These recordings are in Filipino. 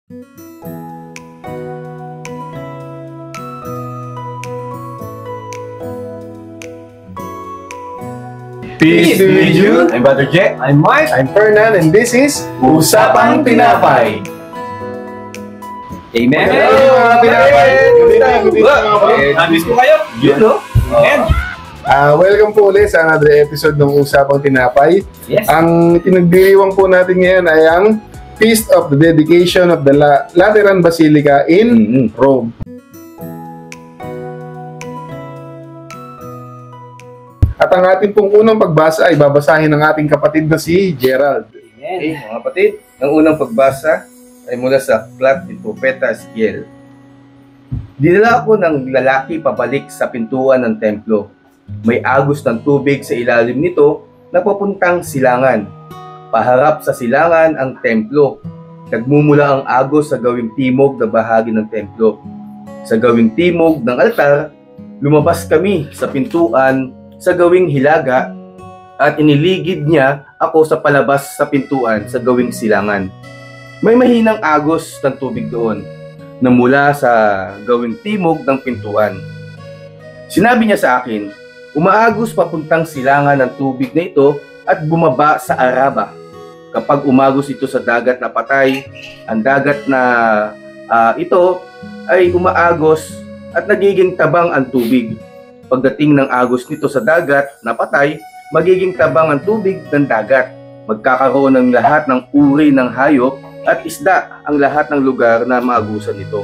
Peace be with you. I'm Brother Jet. I'm Mike. I'm Fernan, and this is Usapang Tinapay. Amen. Hello mga Tinapay! Good evening mga kapatid. Namiss ko kayo. Yun, no? Amen. Welcome po ulit sa another episode ng Usapang Tinapay. Yes. Ang pinagdiriwang po natin ngayon ay ang Feast of the Dedication of the Lateran Basilica in Rome. At ang ating pong unang pagbasa ay babasahin ng ating kapatid na si Gerald. Amen. Okay, mga kapatid, ang unang pagbasa ay mula sa aklat ni Propeta Ezekiel. Dinala ako ng lalaki pabalik sa pintuan ng templo. May agos ng tubig sa ilalim nito na papuntang silangan. Paharap sa silangan ang templo. Nagmumula ang agos sa gawing timog na bahagi ng templo. Sa gawing timog ng altar, lumabas kami sa pintuan sa gawing hilaga at iniligid niya ako sa palabas sa pintuan sa gawing silangan. May mahinang agos ng tubig doon na mula sa gawing timog ng pintuan. Sinabi niya sa akin, umaagos papuntang silangan ng tubig na ito at bumaba sa Araba. Kapag umagos ito sa dagat na patay, ang dagat na ito ay umaagos at nagiging tabang ang tubig. Pagdating ng agos nito sa dagat na patay, magiging tabang ang tubig ng dagat. Magkakaroon ng lahat ng uri ng hayop at isda ang lahat ng lugar na maagusan nito.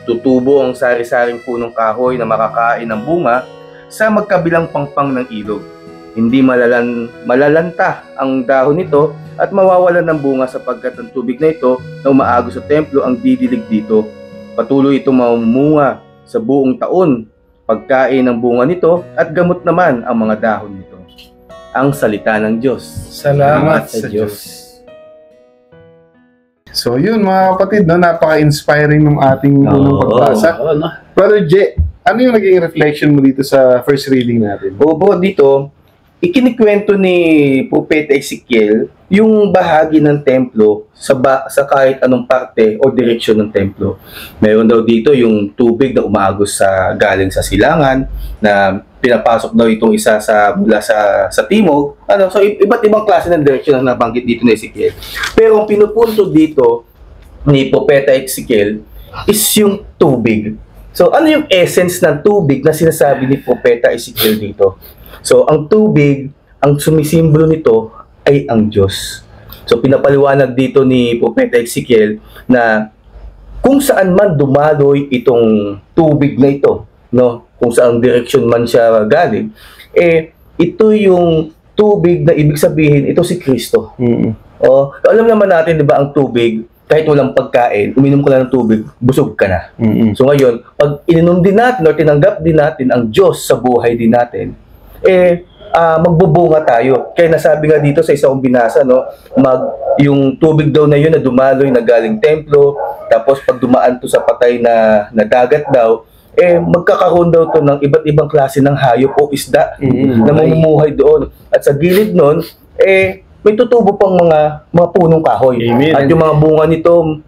Tutubo ang sari-saring punong kahoy na makakain ng bunga sa magkabilang pangpang ng ilog. Hindi malalanta ang dahon nito at mawawalan ng bunga sapagkat ang tubig na ito na umaagos sa templo ang didilig dito. Patuloy itong mamumunga sa buong taon. Pagkain ng bunga nito at gamot naman ang mga dahon nito. Ang salita ng Diyos. Salamat sa Diyos. So yun mga kapatid, no, napaka-inspiring ng ating unang pagbasa. Brother J, ano yung naging reflection mo dito sa first reading natin? Opo, dito, ikinikwento ni Propeta Ezekiel yung bahagi ng templo sa kahit anong parte o direksyon ng templo. Meron daw dito yung tubig na umaagos galing sa silangan na pinapasok daw itong isa mula sa timog. So iba't ibang klase ng direksyon na nabanggit dito ni Ezekiel. Pero ang pinupunto dito ni Propeta Ezekiel is yung tubig. So ano yung essence ng tubig na sinasabi ni Propeta Ezekiel dito? So ang tubig, ang sumisimbolo nito ay ang Diyos. So pinapaliwanag dito ni Propeta Ezekiel na kung saan man dumaloy itong tubig na ito, no, kung saan direksyon man siya galing, ito yung tubig na ibig sabihin, ito si Kristo. Alam naman natin, di ba, ang tubig, kahit walang pagkain, uminom ka lang ng tubig, busog ka na. So ngayon, pag ininom din natin o tinanggap din natin ang Diyos sa buhay din natin, magbubunga tayo. Kaya nasabi nga dito sa isang binasa, no, yung tubig daw na yun na dumaloy na galing templo, tapos pag dumaan to sa patay na dagat daw, magkakaroon daw to ng iba't ibang klase ng hayop o isda na mamumuhay doon. At sa gilid nun, may tutubo pang mga punong kahoy. Amen. At yung mga bunga nito,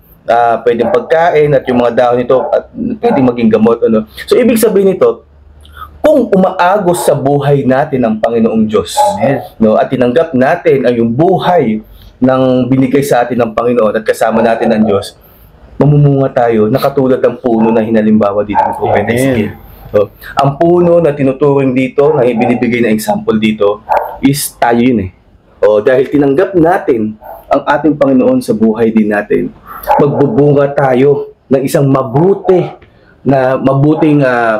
pwedeng pagkain, at yung mga dahon nito, at pwedeng maging gamot. Ano. So ibig sabihin nito, kung umaagos sa buhay natin ang Panginoong Diyos, no, at tinanggap natin ang yung buhay ng binigay sa atin ng Panginoon at kasama natin ang Diyos, mamumunga tayo na katulad ng puno na hinalimbawa dito ng Propeta Ezekiel. So, ang puno na tinuturing dito, na ibinibigay na example dito, is tayo yun dahil tinanggap natin ang ating Panginoon sa buhay din natin, magbubunga tayo ng isang mabuting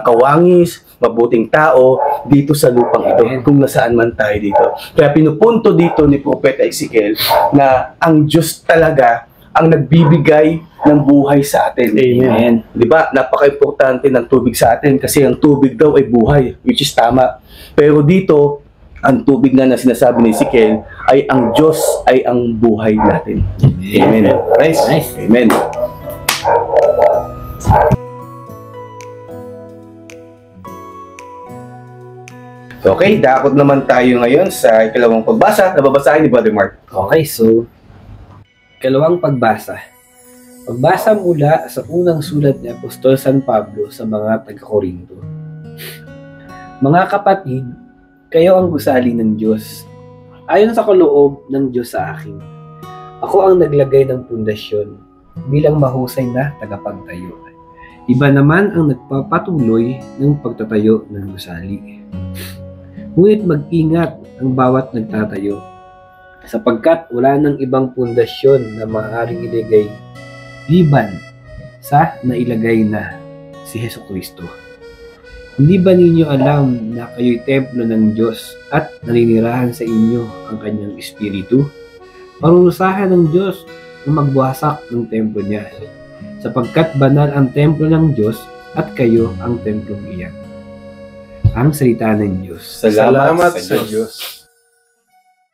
kawangis, mabuting tao dito sa lupang ito, kung nasaan man tayo dito. Kaya pinupunto dito ni Propeta Ezekiel na ang Diyos talaga ang nagbibigay ng buhay sa atin. Amen. Di ba? Napaka-importante ng tubig sa atin kasi ang tubig daw ay buhay, which is tama. Pero dito, ang tubig na sinasabi ni Ezekiel ay ang Diyos ay ang buhay natin. Amen. Nice. Amen. Okay, dakot naman tayo ngayon sa ikalawang pagbasa na babasahin ni Brother Mark. Okay, so ikalawang pagbasa. Magbasa mula sa unang sulat ni Apostol San Pablo sa mga taga-Korinto. Mga kapatid, kayo ang gusali ng Diyos. Ayon sa kaloob ng Diyos sa akin, ako ang naglagay ng pundasyon bilang mahusay na tagapagtayo. Iba naman ang nagpapatuloy ng pagtatayo ng gusali. Ngunit mag-ingat ang bawat nagtatayo, sapagkat wala nang ibang pundasyon na maaaring ilagay liban sa nailagay na si Hesukristo. Hindi ba ninyo alam na kayo'y templo ng Diyos at naninirahan sa inyo ang kanyang Espiritu? Parurusahan ng Diyos na magwasak ng templo niya, sapagkat banal ang templo ng Diyos at kayo ang templong iyan. Ang salita ng Diyos. Salamat sa Diyos.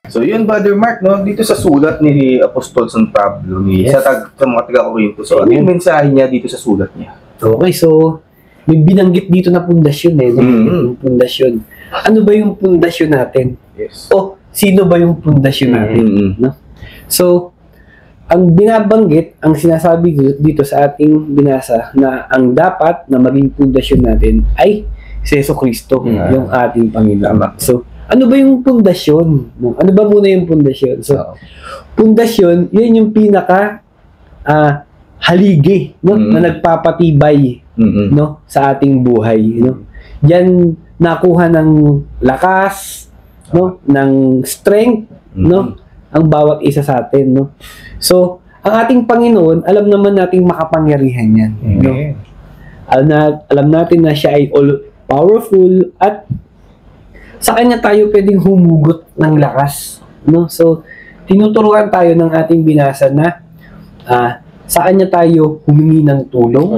So yun, Brother Mark, no? Dito sa sulat ni Apostol San Pablo, sa mga taga-Korinto. So ano yung mensahe niya dito sa sulat niya? Okay, so may binanggit dito na pundasyon no? Yung pundasyon. Ano ba yung pundasyon natin? Yes. O sino ba yung pundasyon natin? No? So, ang binabanggit, ang sinasabi dito sa ating binasa na ang dapat na maging pundasyon natin ay si Jesucristo, yung ating Panginoon. So, ano ba yung pundasyon? No? Ano ba muna yung pundasyon? So, pundasyon, yun yung pinaka haligi, no? Na nagpapatibay no? Sa ating buhay. No? Diyan nakuha ng lakas, no? Ng strength, no? Ang bawat isa sa atin. No? So, ang ating Panginoon, alam naman nating makapangyarihan yan. No? Alam natin na siya ay all-powerful at sa kanya tayo pwedeng humugot ng lakas. No? So, tinuturuan tayo ng ating binasa na sa kanya tayo humingi ng tulong,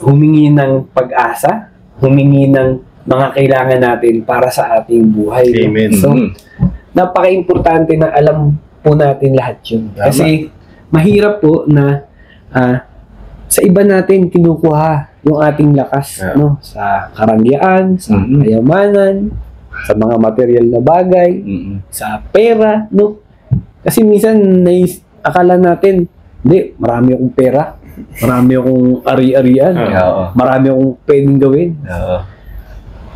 humingi ng pag-asa, humingi ng mga kailangan natin para sa ating buhay. Amen. So, napaka-importante na alam po natin lahat yun. Kasi, mahirap po na sa iba natin kinukuha yung ating lakas, no? Sa karangyaan, sa kayamanan, sa mga material na bagay, sa pera, no? Kasi minsan akala natin, hindi, marami akong pera, marami akong ari-arian, marami akong pwedeng gawin,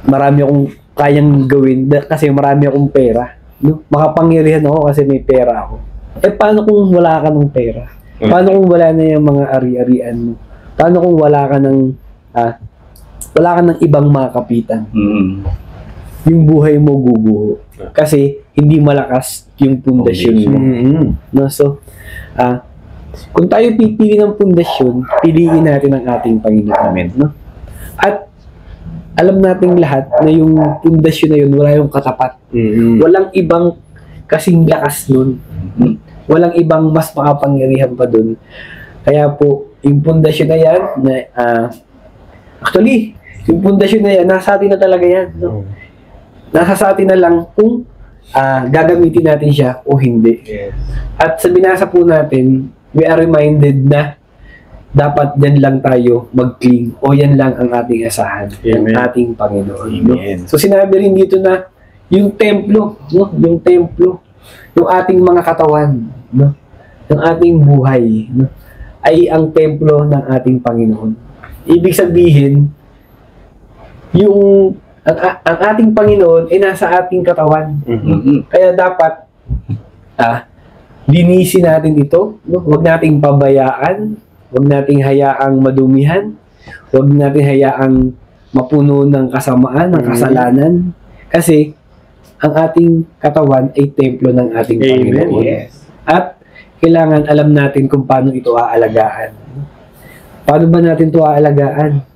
marami akong kayang gawin kasi marami akong pera, no? Makapangyarihan ako kasi may pera ako. Eh paano kung wala ka ng pera? Paano kung wala na yung mga ari-arian mo? Paano kung wala ka ng ibang mga kapitan? Yung buhay mo guguho. Kasi hindi malakas yung pundasyon mo. No? So, kung tayo pipili ng pundasyon, piliin natin ang ating Panginoon. No? At alam nating lahat na yung pundasyon na yun, wala yung katapat. Walang ibang kasing lakas nun. Walang ibang mas makapangyarihan pa dun. Kaya po, yung pundasyon na yan, actually, yung pundasyon na yan, nasa atin na talaga yan. No? Nasa sa atin na lang kung gagamitin natin siya o hindi. At sa binasa po natin, we are reminded na dapat yan lang tayo mag-cling o yan lang ang ating asahan, ang ating Panginoon. No? So sinabi rin dito na yung templo, no? Yung templo, yung ating mga katawan, no? Yung ating buhay, no? Ay ang templo ng ating Panginoon. Ibig sabihin, ang ating Panginoon ay nasa ating katawan. Kaya dapat linisin natin ito, no? Huwag nating pabayaan, huwag nating hayaang madumihan, huwag nating hayaang mapuno ng kasamaan, ng kasalanan. Kasi ang ating katawan ay templo ng ating Panginoon. At kailangan alam natin kung paano ito aalagaan. Paano ba natin ito aalagaan?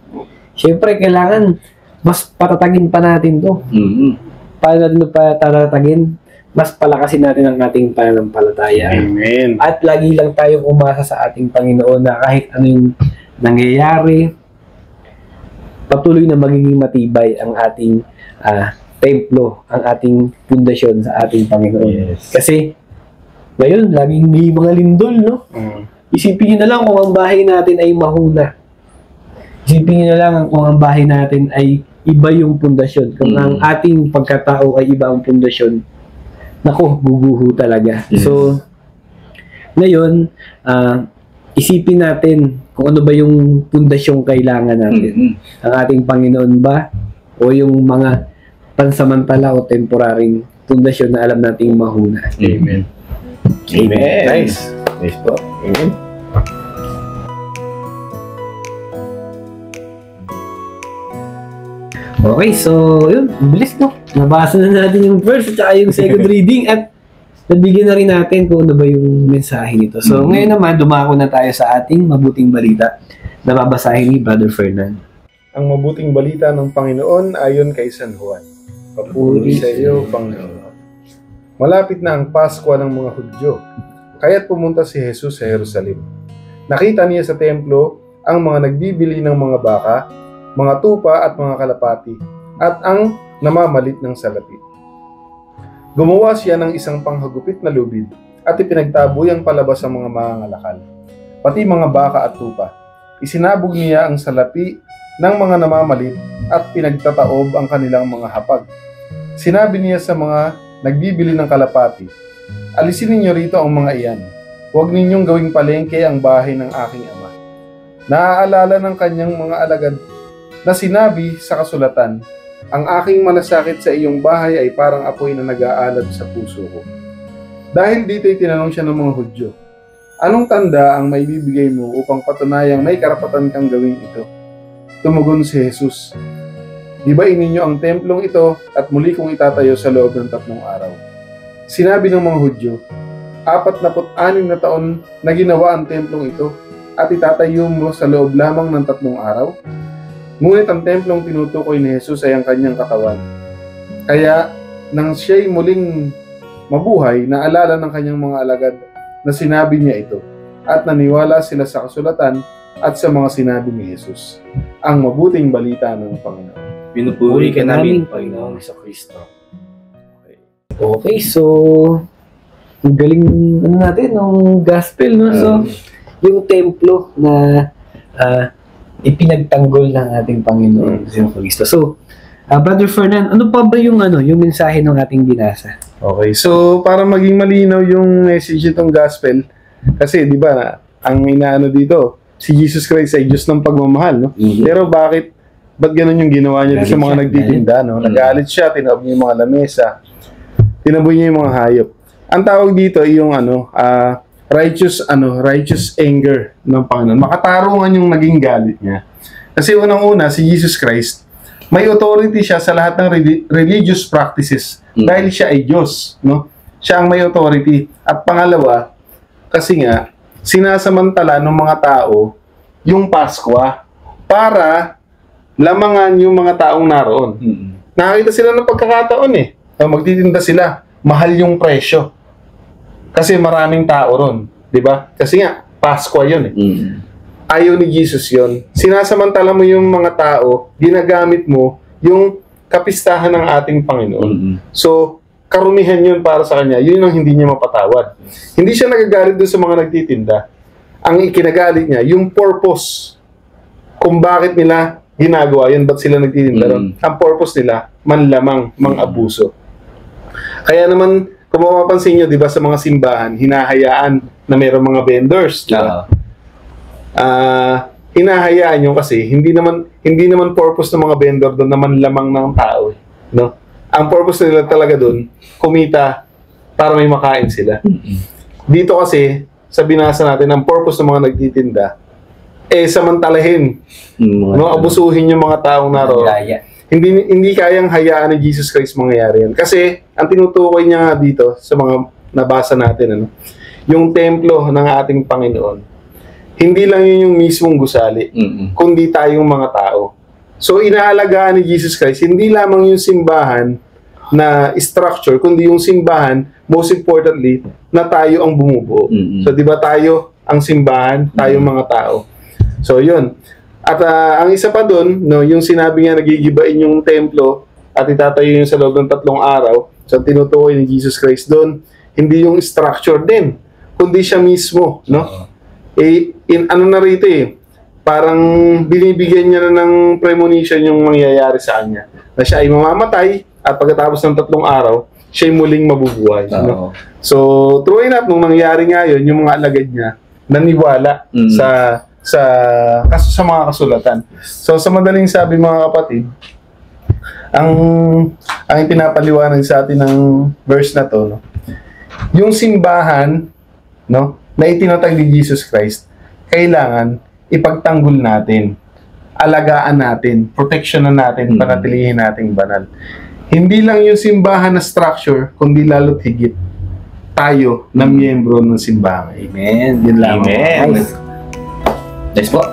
Siyempre, kailangan mas patatagin pa natin to. Paano natin patatagin? Mas palakasin natin ang ating pananampalataya. Amen. At lagi lang tayong umasa sa ating Panginoon na kahit ano yung nangyayari, patuloy na magiging matibay ang ating templo, ang ating pundasyon sa ating Panginoon. Kasi, ngayon, laging may mga lindol, no? Isipin nyo na lang kung ang bahay natin ay mahuna. Isipin nyo na lang kung ang bahay natin ay iba yung pundasyon. Kung ang ating pagkatao ay iba ang pundasyon, naku, guguho talaga. So, ngayon, isipin natin kung ano ba yung pundasyong kailangan natin. Ang ating Panginoon ba? O yung mga pansamantala o temporaring pundasyon na alam nating mahuna. Amen. Amen. Nice. Nice po. Amen. Okay, so yun, bilis no. Nabasa na natin yung first at saka yung second reading at nabigyan na rin natin kung ano ba yung mensahe nito. So ngayon naman, dumako na tayo sa ating mabuting balita na babasahin ni Brother Fernan. Ang mabuting balita ng Panginoon ayon kay San Juan. Papuri sa iyo, Panginoon. Malapit na ang Pasko ng mga Hudyo, kaya't pumunta si Jesus sa Jerusalem. Nakita niya sa templo ang mga nagbibili ng mga baka, mga tupa at mga kalapati, at ang namamalit ng salapi. Gumawa siya ng isang panghagupit na lubid at ipinagtabuyang palabas ang mga mangangalakal, pati mga baka at tupa. Isinabog niya ang salapi ng mga namamalit at pinagtataob ang kanilang mga hapag. Sinabi niya sa mga nagbibili ng kalapati, alisin ninyo rito ang mga iyan. Huwag ninyong gawing palengke ang bahay ng aking ama. Naaalala ng kanyang mga alagad na sinabi sa kasulatan, ang aking malasakit sa iyong bahay ay parang apoy na nag-aalab sa puso ko. Dahil dito'y tinanong siya ng mga Hudyo, anong tanda ang maibibigay mo upang patunayang may karapatan kang gawin ito? Tumugon si Jesus, gibain ninyo ang templong ito at muli kong itatayo sa loob ng 3 araw. Sinabi ng mga Hudyo, 46 na taon na ginawa ang templong ito at itatayo mo sa loob lamang ng 3 araw? Ngunit ang templong tinutukoy ni Jesus ay ang kanyang katawan. Kaya, nang siya'y muling mabuhay, naalala ng kanyang mga alagad na sinabi niya ito, at naniwala sila sa kasulatan at sa mga sinabi ni Jesus. Ang mabuting balita ng Panginoon. Pinupuri ka namin, Panginoong Kristo. Okay, so ang galing natin ng gospel, no? So, yung templo na ipinagtanggol ng ating Panginoon si Kristo. So, Brother Fernan, ano pa ba yung yung mensahe ng ating binasa? Okay, so para maging malinaw yung message itong gospel, kasi di ba, ang inaano dito, si Jesus Christ ay Diyos ng pagmamahal, no? Pero ba't ganun yung ginawa niya sa mga nagtitinda, no? Nagalit siya, tinaboy niya yung mga lamesa, tinaboy niya yung mga hayop. Ang tawag dito ay yung righteous anger ng Panginoon. Makatarungan yung naging galit niya. Kasi unang-una, si Jesus Christ, may authority siya sa lahat ng religious practices dahil siya ay Diyos, no? Siya ang may authority. At pangalawa, kasi nga, sinasamantala ng mga tao yung Pasko para lamangan yung mga taong naroon. Nakakita sila ng pagkakataon magtitinda sila, mahal yung presyo. Kasi maraming tao ron, di ba? Kasi nga, Pasko yun Ayaw ni Jesus yun. Sinasamantala mo yung mga tao, ginagamit mo yung kapistahan ng ating Panginoon. So, karumihan yun para sa kanya. Yun ang hindi niya mapatawad. Hindi siya nagagalit doon sa mga nagtitinda. Ang ikinagalit niya, yung purpose. Kung bakit nila ginagawa yun, ba't sila nagtitinda ron? Ang purpose nila, manlamang, mang-abuso. Kaya naman, kung mapapansin nyo, di ba, sa mga simbahan, hinahayaan na mayroong mga vendors. Diba? Hinahayaan nyo kasi hindi naman purpose ng mga vendor doon na manlamang ng tao. No? Ang purpose nila talaga doon, kumita para may makain sila. Dito kasi, sa binasa natin, ang purpose ng mga nagtitinda, samantalahin. Abusuhin yung mga taong naroon. Hindi kayang hayaan ni Jesus Christ mangyayari yan. Kasi, ang tinutukoy niya nga dito sa mga nabasa natin, yung templo ng ating Panginoon, hindi lang yun yung mismong gusali, kundi tayong mga tao. So, inaalagaan ni Jesus Christ, hindi lamang yung simbahan na structure, kundi yung simbahan, most importantly, na tayo ang bumubuo. So, di ba tayo ang simbahan, tayong mga tao. So, yun. At ang isa pa doon, yung sinabi nga nagigibain yung templo at itatayo yung sa loob ng 3 araw, so tinutukoy ni Jesus Christ doon, hindi yung structure din, kundi siya mismo, no? Ano na rito parang binibigyan niya na ng premonition yung mangyayari sa kanya, na siya ay mamamatay at pagkatapos ng 3 araw, siya ay muling mabubuhay. No? So, true enough, nung nangyari nga yun, yung mga alagad niya, naniwala Mm. sa mga kasulatan. So sa madaling sabi mga kapatid, ang pinapaliwanag sa atin ng verse na to, no? Yung simbahan, no, na itinatag ni Jesus Christ, kailangan ipagtanggol natin, alagaan natin, proteksyonan natin, panatilihin nating banal. Hindi lang yung simbahan na structure, kundi lalo't higit tayo na miyembro ng simbahan. Amen. Yun lang. Amen. Nice. Nice po.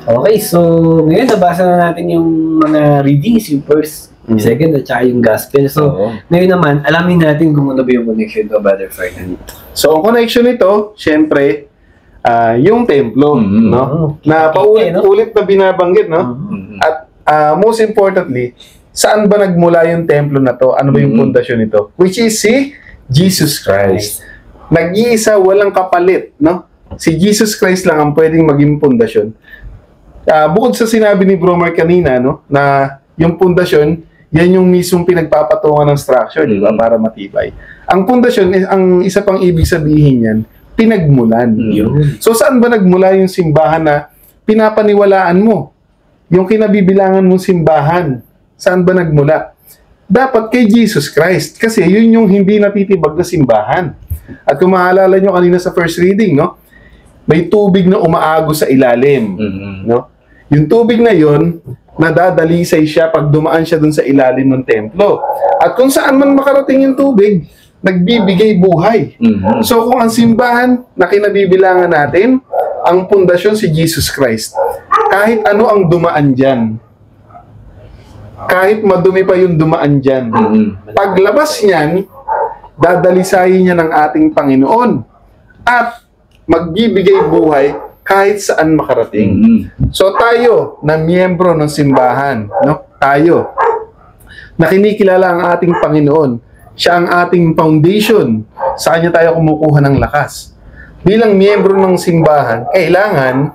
Okay, so ngayon nabasa na natin yung mga readings, yung first, second, at saka yung gospel. So, Oo. ngayon naman, alamin natin kung ano ba yung connection ko, Brother Ferdinand. So, ang connection nito, syempre, yung templo, Mm. no? Na paulit-ulit na binabanggit, no? At most importantly, saan ba nagmula yung templo na to? Ano ba yung pundasyon nito? Which is si Jesus Christ. Nag-iisa, walang kapalit, no? Si Jesus Christ lang ang pwedeng maging pundasyon. Bukod sa sinabi ni Bromer kanina, no, na yung pundasyon, yan yung mismong pinagpapatungan ng structure, di ba, para matibay. Ang pundasyon, ang isa pang ibig sabihin yan, pinagmulan. So saan ba nagmula yung simbahan na pinapaniwalaan mo? Yung kinabibilangan mong simbahan, saan ba nagmula? Dapat kay Jesus Christ, kasi yun yung hindi natitibag na simbahan. At kung maalala nyo kanina sa first reading, no, may tubig na umaago sa ilalim, no? Yung tubig na yon, nadadalisay siya pag dumaan siya dun sa ilalim ng templo. At kung saan man makarating yung tubig, nagbibigay buhay. So kung ang simbahan na kinabibilangan natin, ang pundasyon si Jesus Christ, kahit ano ang dumaan dyan, kahit madumi pa yung dumaan dyan, paglabas niyan, dadalisayin niya ng ating Panginoon at magbibigay buhay kahit saan makarating. So tayo na miyembro ng simbahan, no? Tayo na kinikilala ang ating Panginoon, siya ang ating foundation, sa kanya tayo kumukuha ng lakas. Bilang miyembro ng simbahan, kailangan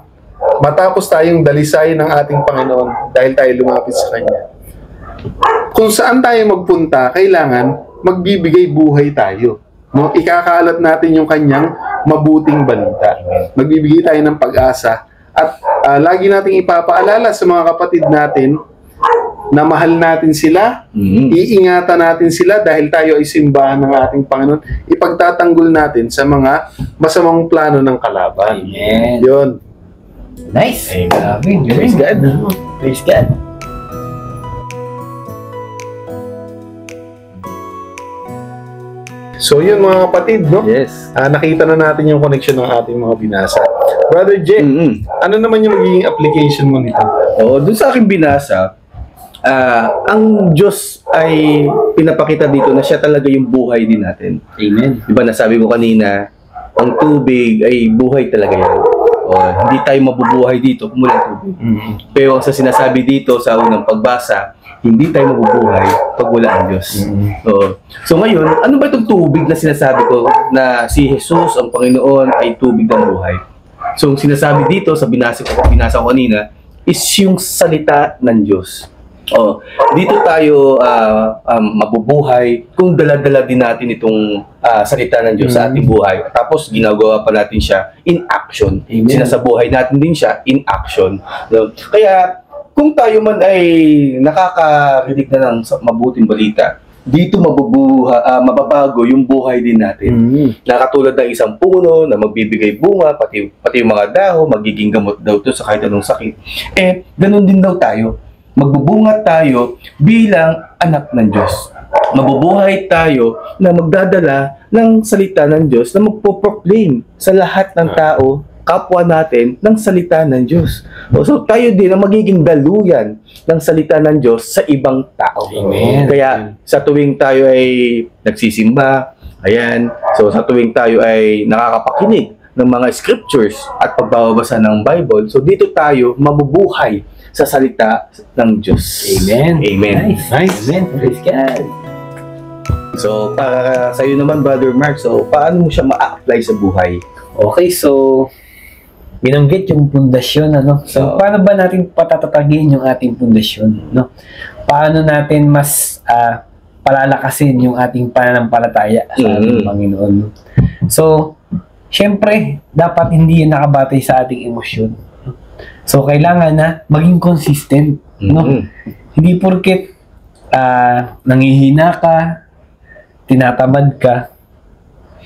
matapos tayong dalisayin ng ating Panginoon dahil tayo lumapit sa kanya. Kung saan tayo magpunta, kailangan magbibigay buhay tayo. No, ikakalat natin yung kanyang mabuting balita. Magbibigay tayo ng pag-asa at lagi nating ipapaalala sa mga kapatid natin na mahal natin sila, iingatan natin sila dahil tayo ay simbahan ng ating Panginoon. Ipagtatanggol natin sa mga masamang plano ng kalaban. Amen. Yun. Nice. Amen. Praise God. Praise God. So yun mga kapatid, no? Yes. Nakita na natin yung connection ng ating mga binasa. Brother Jay, ano naman yung magiging application mo nito? Oo, dun sa aking binasa, ang Diyos ay pinapakita dito na siya talaga yung buhay din natin. Amen. Diba nasabi ko kanina, ang tubig ay buhay talaga yan. Hindi tayo mabubuhay dito kung walang tubig. Pero sa sinasabi dito sa unang pagbasa, hindi tayo mabubuhay pag wala ang Diyos. So ngayon, ano ba itong tubig na sinasabi ko na si Jesus, ang Panginoon, ay tubig ng buhay? So ang sinasabi dito sa binasa ko kanina is yung salita ng Diyos. Dito tayo mabubuhay kung dala-dala din natin itong salita ng Diyos sa ating buhay. Tapos ginagawa pa natin siya in action. Amen. Sinasabuhay natin din siya in action. So, kaya kung tayo man ay nakakarinig na ng mabuting balita, dito mababago yung buhay din natin. Nakatulad ng isang puno na magbibigay bunga, pati yung mga dahon, magiging gamot daw to sa kahit anong sakit. Ganun din daw tayo. Magbubunga tayo bilang anak ng Diyos. Mabubuhay tayo na magdadala ng salita ng Diyos na magpo-proclaim sa lahat ng tao, kapwa natin, ng salita ng Diyos. So tayo din ang magiging daluyan ng salita ng Diyos sa ibang tao. Amen. Kaya sa tuwing tayo ay nagsisimba, ayan, so sa tuwing tayo ay nakakapakinig ng mga scriptures at pagbabasa ng Bible, so dito tayo mabubuhay sa salita ng Diyos. Amen. Amen. Nice. Amen. Praise God. So, para sa iyo naman, Brother Mark, so paano mo siya ma-apply sa buhay? Okay, so binanggit yung pundasyon, ano? So, paano ba natin patatatagin yung ating pundasyon, no? Paano natin mas palalakasin yung ating pananampalataya sa ating Panginoon. So, syempre, dapat hindi yan nakabatay sa ating emosyon. So, kailangan na maging consistent. No? Hindi porket nangihina ka, tinatamad ka,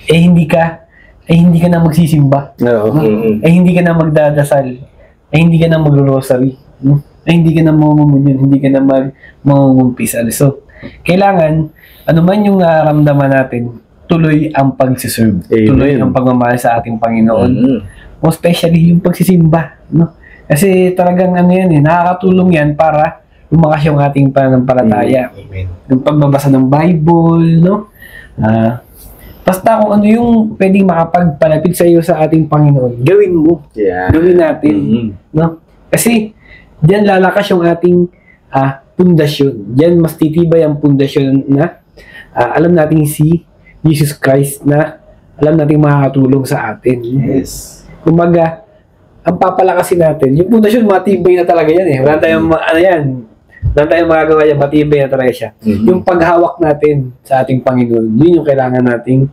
hindi ka na magsisimba. No? Hindi ka na magdadasal. Hindi ka na magro-rosary. No? Hindi ka na mamumunyon. Hindi ka na mangungumpisal. So, kailangan, ano man yung nararamdaman natin, tuloy ang pagsiserve. Tuloy ang pagmamahal sa ating Panginoon. Most especially yung pagsisimba. No? Kasi talagang nakakatulong yan para lumakas yung ating pananampalataya. Yung pagbabasa ng Bible, no? Basta kung ano yung pwedeng makapagpalapit sa iyo sa ating Panginoon, gawin mo. Gawin natin. No? Kasi diyan lalakas yung ating pundasyon. Diyan mas titibay ang pundasyon na alam natin si Jesus Christ na alam natin makakatulong sa atin. Yes. Kumbaga, ang papalakasin natin, yung pundasyon matibay na talaga yan eh. Wala tayong magagawa yan, matibay na talaga siya. Yung paghawak natin sa ating Panginoon, yun yung kailangan nating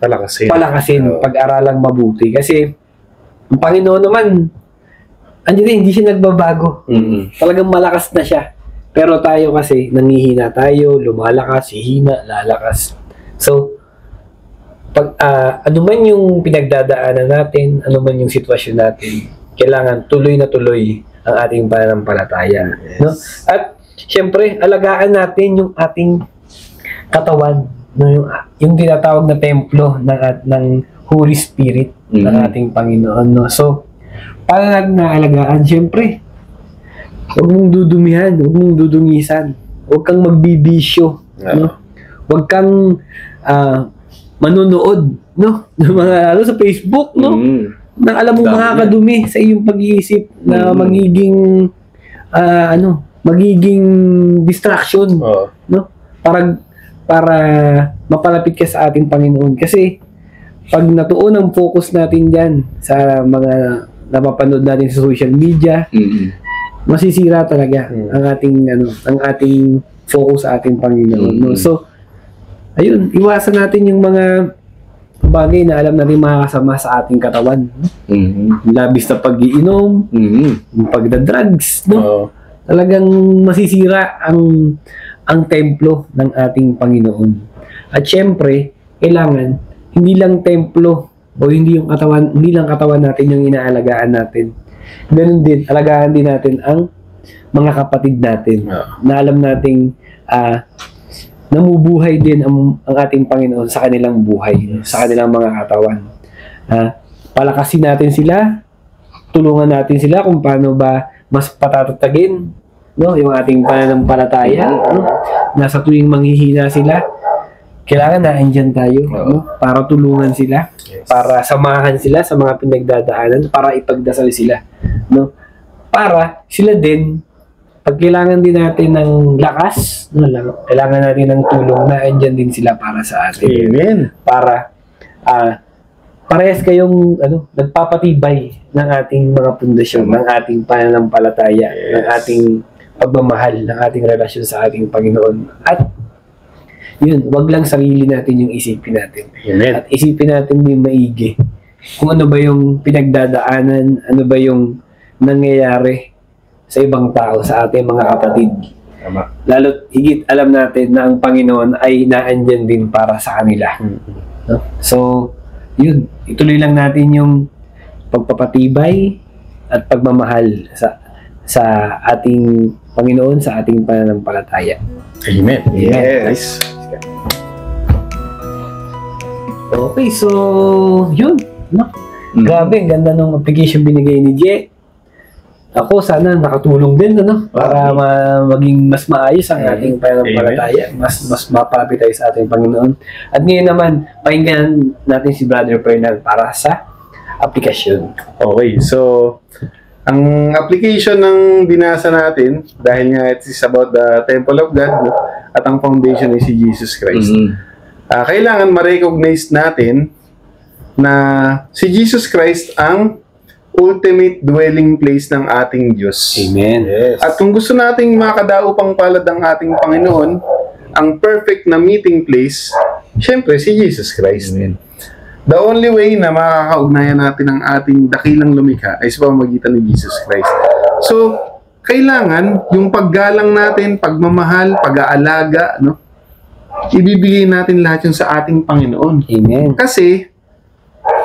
palakasin, pag-aralang mabuti. Kasi, ang Panginoon naman, hindi siya nagbabago. Talagang malakas na siya. Pero tayo kasi, nangihina tayo, lumalakas, hihina, lalakas. So, ano man yung pinagdadaanan natin, ano man yung sitwasyon natin, kailangan tuloy na tuloy ang ating pananampalataya. Yes. No? At, syempre, alagaan natin yung ating katawan. No? Yung tinatawag na templo ng Holy Spirit ng ating Panginoon. No? So, paano natin naalagaan? Syempre, huwag mong dudumihan, huwag mong dudungisan, huwag kang magbibisyo, no? Huwag kang manonood, no? Lalo sa Facebook, no? Nang alam mo makakadumi sa iyong pag-iisip na magiging magiging distraction, no? Para mapalapit ka sa ating Panginoon. Kasi pag natuon ang focus natin diyan sa mga napapanood natin sa social media, masisira talaga ang ating focus sa ating Panginoon. No? So, ayun, iwasan natin yung mga bagay na alam natin makakasama sa ating katawan. Labis na pag-iinom, yung pagdadrugs, no? Talagang masisira ang templo ng ating Panginoon. At syempre, kailangan hindi lang templo o hindi lang katawan natin yung inaalagaan natin. Ganun din, alagaan din natin ang mga kapatid natin na alam nating namubuhay din ang ating Panginoon sa kanilang buhay, sa kanilang mga katawan. Palakasin natin sila, tulungan natin sila kung paano ba mas patatatagin, no, yung ating pananampalataya. No? Nasa tuwing manghihina sila, kailangan na andyan tayo, no? Para tulungan sila, para samahan sila sa mga pinagdadaanan, para ipagdasal sila, no? Para sila din, pag kailangan din natin ng lakas, no, kailangan natin ng tulong, na andyan din sila para sa atin. Amen. Para parehas kayong nagpapatibay ng ating mga pundasyon, ng ating pananampalataya, ng ating pagmamahal, ng ating relasyon sa ating Panginoon. At yun, wag lang sarili natin yung isipin natin. Amen. At isipin natin din maigi kung ano ba yung pinagdadaanan, ano ba yung nangyayari sa ibang tao, sa ating mga kapatid. Tama. Lalo't higit alam natin na ang Panginoon ay naandyan din para sa kanila. No? So, yun, ituloy lang natin yung pagpapatibay at pagmamahal sa ating Panginoon, sa ating pananampalataya. Amen. Yes. Okay, so yun, no? Grabe, ang ganda ng application binigay ni Je. Ako, sana nakatulong din, para maging mas maayos ang ating pananampalataya, mas mapalapit tayo sa ating Panginoon. At ngayon naman, pakinggan natin si Brother Fernand para sa aplikasyon. Okay, so ang application ng binasa natin, dahil nga it is about the temple of God, no? At ang foundation ay si Jesus Christ. Kailangan ma-recognize natin na si Jesus Christ ang ultimate dwelling place ng ating Diyos. Amen. Yes. At kung gusto nating makadaupang palad ang ating Panginoon, ang perfect na meeting place, syempre si Jesus Christ. Amen. The only way na makakaugnayan natin ang ating dakilang lumikha ay sa pamamagitan ni Jesus Christ. So, kailangan yung paggalang natin, pagmamahal, pag-aalaga, no? Ibibigay natin lahat yun sa ating Panginoon. Amen. Kasi,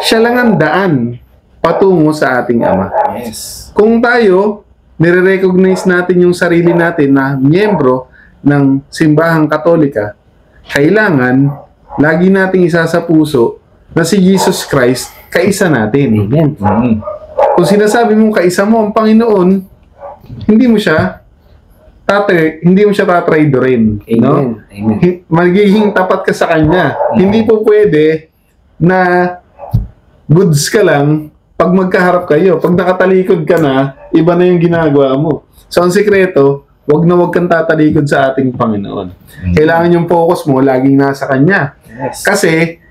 siya lang ang daan patungo sa ating Ama. Yes. Kung tayo, nire-recognize natin yung sarili natin na miyembro ng simbahang Katolika, kailangan lagi nating isa sa puso na si Jesus Christ, kaisa natin. Amen. Mm. Kung sinasabi mong kaisa mo ang Panginoon, hindi mo siya tatraidorin, no? Amen. Amen. Magiging tapat ka sa Kanya. Hindi po pwede na goods ka lang pag magkaharap kayo. Pag nakatalikod ka na, iba na yung ginagawa mo. So, ang sikreto, wag kang tatalikod sa ating Panginoon. Kailangan yung focus mo laging nasa Kanya. Yes. Kasi,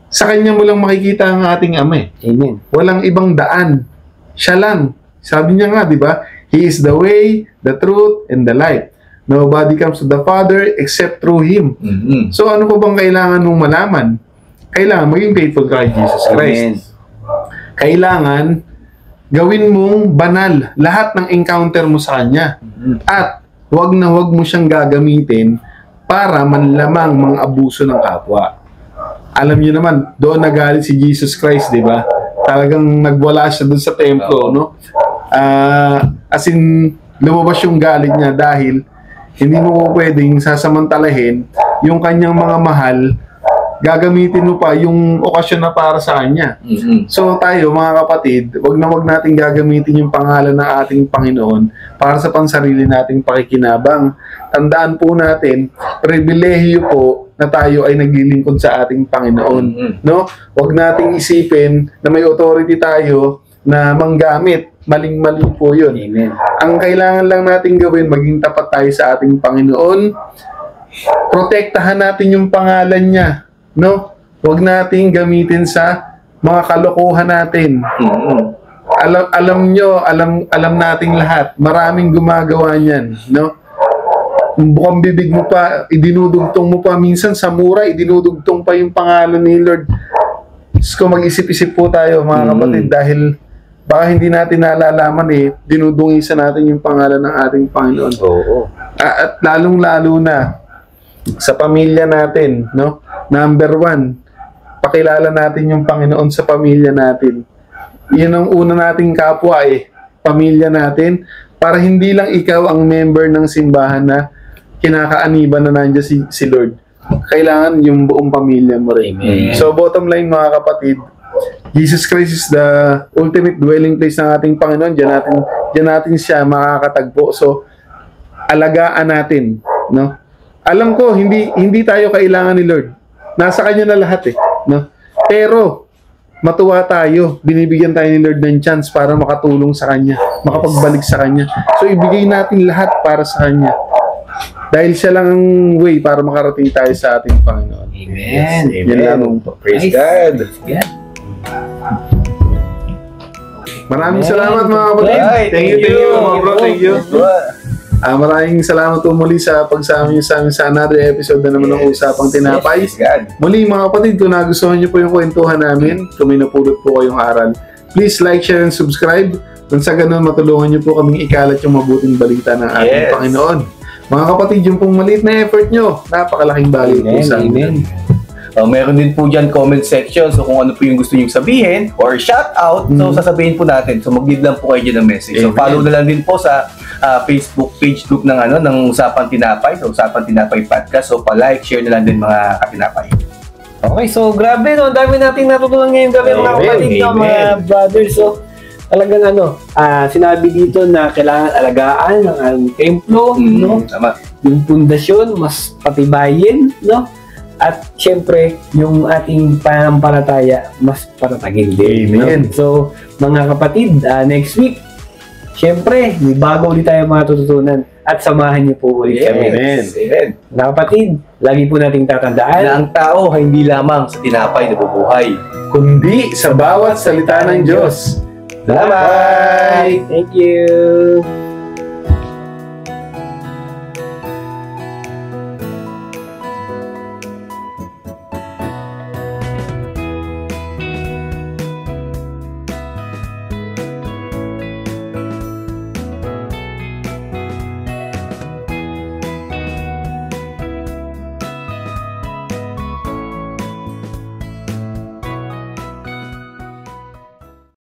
sa Kanya mo lang makikita ang ating Ama eh. Amen. Walang ibang daan. Siya lang. Sabi niya nga, di ba? He is the way, the truth, and the life. Nobody comes to the Father except through Him. Mm-hmm. So, ano pa bang kailangan mong malaman? Kailangan maging faithful ka kay Jesus Christ. Amen. Kailangan gawin mong banal lahat ng encounter mo sa Kanya. At wag na wag mo siyang gagamitin para manlamang mga abuso ng kapwa. Alam niyo naman, doon nagalit si Jesus Christ, di ba? Talagang nagwala siya doon sa templo, no? As in, lumabas yung galit niya dahil hindi mo pwedeng sasamantalahin yung kanyang mga mahal, gagamitin mo pa yung okasyon na para sa kanya. Mm-hmm. So tayo, mga kapatid, wag na wag natin gagamitin yung pangalan ng ating Panginoon para sa pansarili nating pakikinabang. Tandaan po natin, pribilehiyo po na tayo ay naglilingkod sa ating Panginoon. Mm-hmm. No? Wag nating isipin na may authority tayo na manggamit. Maling-mali po yun. Amen. Ang kailangan lang natin gawin, maging tapat tayo sa ating Panginoon. Protektahan natin yung pangalan niya. No? Huwag nating gamitin sa mga kalokohan natin. Mm-hmm. Alam nating lahat. Maraming gumagawa niyan. No? Bukang bibig mo pa, idinudugtong mo pa. Minsan sa mura, idinudugtong pa yung pangalan ni Lord. So mag-isip-isip po tayo, mga kapatid, dahil baka hindi natin nalalaman dinudungisan natin yung pangalan ng ating Panginoon. Oo. At lalong-lalo na sa pamilya natin, no? Number 1, pakilala natin yung Panginoon sa pamilya natin. Yun ang una nating kapwa pamilya natin, para hindi lang ikaw ang member ng simbahan na kinakaaniban na nandiyan si Lord. Kailangan yung buong pamilya mo rin. Amen. So bottom line, mga kapatid, Jesus Christ is the ultimate dwelling place ng ating Panginoon. Diyan natin siya makakatagpo. So, alagaan natin, no? Alam ko, hindi tayo kailangan ni Lord. Nasa Kanya na lahat no? Pero, matuwa tayo. Binibigyan tayo ni Lord ng chance para makatulong sa Kanya, makapagbalik sa Kanya. So, ibigay natin lahat para sa Kanya. Dahil siya lang ang way para makarating tayo sa ating Panginoon. Amen. Yan lang po. Praise God. Yeah. Maraming Amen. salamat, mga kapatid. Ay, Thank you, mga bro. Thank you. Yes, Maraming salamat po muli sa pagsama niyo sa amin sa another episode na naman ng Usapang Tinapay. God. Muli, mga kapatid, kung nagustuhan niyo po yung kwentuhan namin, kung may napulot po kayong aral, please like, share, and subscribe. Nang sa ganun, matulungan niyo po kaming ikalat yung mabuting balita ng ating Yes. Panginoon. Mga kapatid, yung pong maliit na effort nyo, napakalaking value po sa amin. Meron din po dyan comment section. So kung ano po yung gusto nyo sabihin or shout out, so sasabihin po natin. So mag-leave lang po kayo dyan ng message. So Amen. follow na lang din po sa Facebook page group ng Usapang Tinapay. So Usapang Tinapay Podcast. So pa-like, share na lang din mga katinapay. Okay, so grabe, no? Ang dami nating natutunan ngayong gabi, mga Amen, kapatid, no? Mga amen. brothers. So, talagang sinabi dito na kailangan alagaan ang templo, no? Tama. Yung pundasyon, mas patibayin, no? At syempre, yung ating pananampalataya, mas patatagin din. Amen. No? So, mga kapatid, next week, syempre, may bago ulit tayo matututunan at samahan niyo po ulit kami. Amen. Amen. Mga kapatid, lagi po nating tatandaan Na ang tao ay hindi lamang sa tinapay na bubuhay. Kundi sa bawat salita ng Diyos. Bye-bye! Thank you!